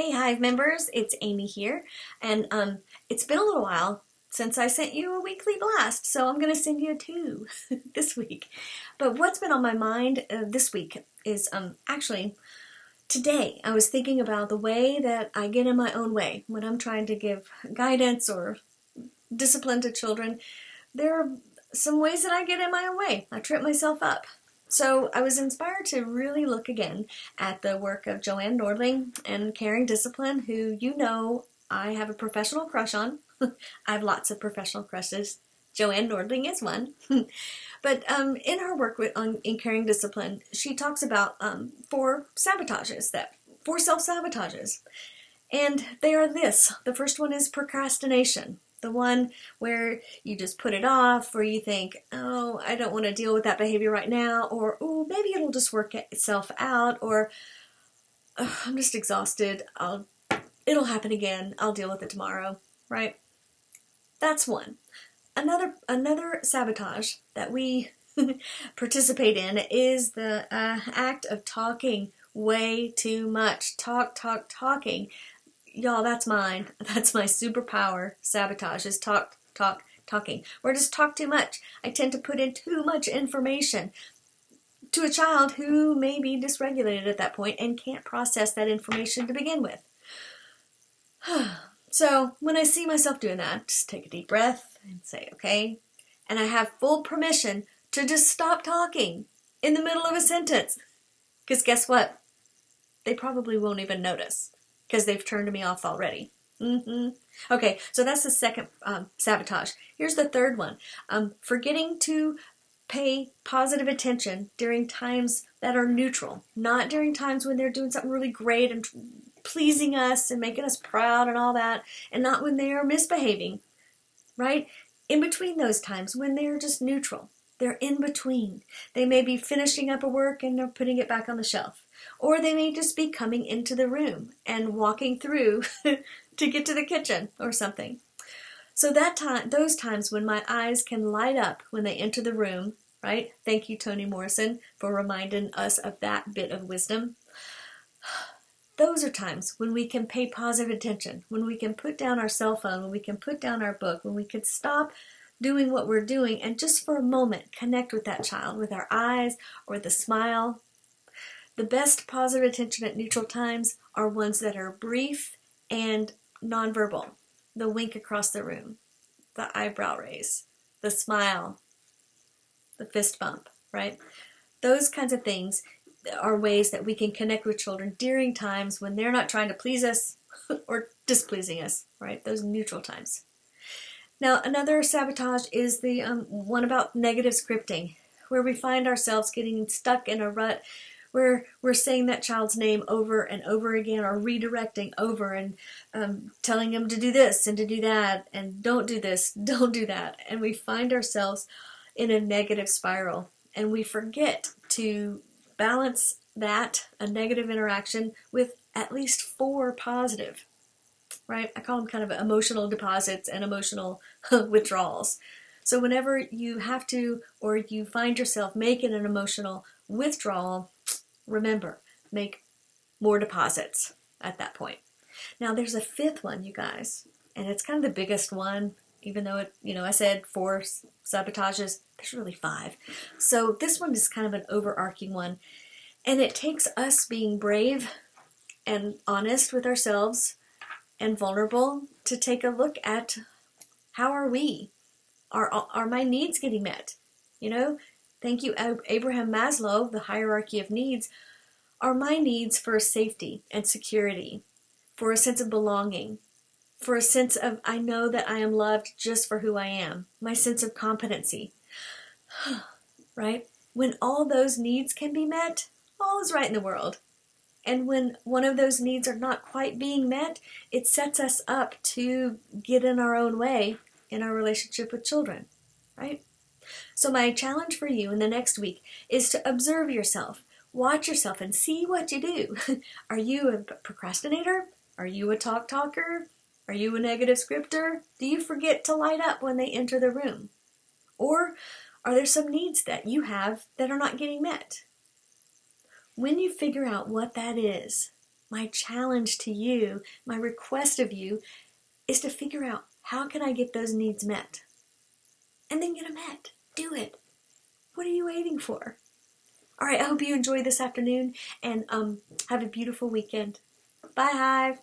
Hey Hive members, it's Amy here, and it's been a little while since I sent you a weekly blast, so I'm going to send you two this week. But what's been on my mind this week is actually today I was thinking about the way that I get in my own way when I'm trying to give guidance or discipline to children. There are some ways that I get in my own way. I trip myself up. So I was inspired to really look again at the work of JoAnne Nordling and Caring Discipline, who you know I have a professional crush on. I have lots of professional crushes. JoAnne Nordling is one. But in her work in Caring Discipline, she talks about four self-sabotages. And they are this. The first one is procrastination. The one where you just put it off, or you think, oh, I don't want to deal with that behavior right now, or, oh, maybe it'll just work itself out, or oh, I'm just exhausted, it'll happen again, I'll deal with it tomorrow, right? That's one. Another sabotage that we participate in is the act of talking way too much. Talking. Y'all, that's mine. That's my superpower. Sabotage is talking. Or just talk too much. I tend to put in too much information to a child who may be dysregulated at that point and can't process that information to begin with. So when I see myself doing that, just take a deep breath and say, okay. And I have full permission to just stop talking in the middle of a sentence. Because guess what? They probably won't even notice, because they've turned me off already. Okay, so that's the second sabotage. Here's the third one. Forgetting to pay positive attention during times that are neutral. Not during times when they're doing something really great and pleasing us and making us proud and all that. And not when they are misbehaving, right? In between those times when they're just neutral. They're in between. They may be finishing up a work and they're putting it back on the shelf. Or they may just be coming into the room and walking through to get to the kitchen or something. So those times when my eyes can light up when they enter the room, right? Thank you, Toni Morrison, for reminding us of that bit of wisdom. Those are times when we can pay positive attention, when we can put down our cell phone, when we can put down our book, when we can stop doing what we're doing and just for a moment connect with that child with our eyes or the smile. The best positive attention at neutral times are ones that are brief and nonverbal. The wink across the room, the eyebrow raise, the smile, the fist bump, right? Those kinds of things are ways that we can connect with children during times when they're not trying to please us or displeasing us, right? Those neutral times. Now, another sabotage is the one about negative scripting, where we find ourselves getting stuck in a rut where we're saying that child's name over and over again, or redirecting over and telling them to do this and to do that, and don't do this, don't do that. And we find ourselves in a negative spiral, and we forget to balance a negative interaction with at least 4 positive. Right? I call them kind of emotional deposits and emotional withdrawals. So whenever you have to, or you find yourself making an emotional withdrawal, remember, make more deposits at that point. Now there's a fifth one, you guys, and it's kind of the biggest one, even though I said 4 sabotages, there's really 5. So this one is kind of an overarching one, and it takes us being brave and honest with ourselves and vulnerable to take a look at how are we? Are my needs getting met? Thank you, Abraham Maslow, the hierarchy of needs. Are my needs for safety and security, for a sense of belonging, for a sense of I know that I am loved just for who I am, my sense of competency, right? When all those needs can be met, all is right in the world. And when one of those needs are not quite being met, it sets us up to get in our own way in our relationship with children, right? So my challenge for you in the next week is to observe yourself, watch yourself, and see what you do. Are you a procrastinator? Are you a talker? Are you a negative scripter? Do you forget to light up when they enter the room? Or are there some needs that you have that are not getting met? When you figure out what that is, my challenge to you, my request of you, is to figure out how can I get those needs met? And then get them met. Do it. What are you waiting for? All right, I hope you enjoy this afternoon and have a beautiful weekend. Bye, Hive.